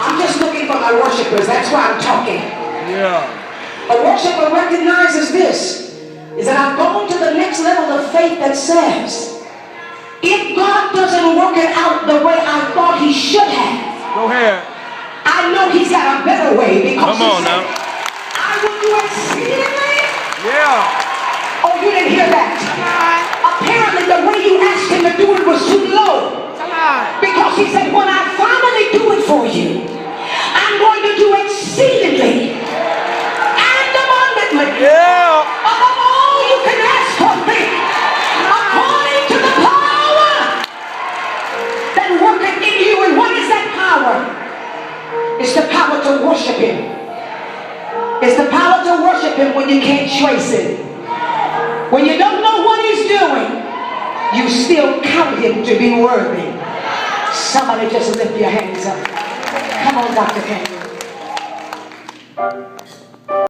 I'm just looking for my worshipers. That's why I'm talking. Yeah. A worshiper recognizes this, is that I've gone to the next level of faith that says, if God doesn't work it out the way I thought he should have, Go ahead. I know he's got a better way, because Come on now. I will do exceedingly. Yeah. Oh, you didn't hear that? Apparently the way you asked him to do it was too low. Because he said, when I finally do it for you, I'm going to do exceedingly and abundantly. Yeah. Above all you can ask for me, according to the power that worketh in you. And what is that power? It's the power to worship him. It's the power to worship him when you can't trace it. When you don't know what he's doing, you still count him to be worthy. Somebody just lift your hands up. Come on, Dr. Henry.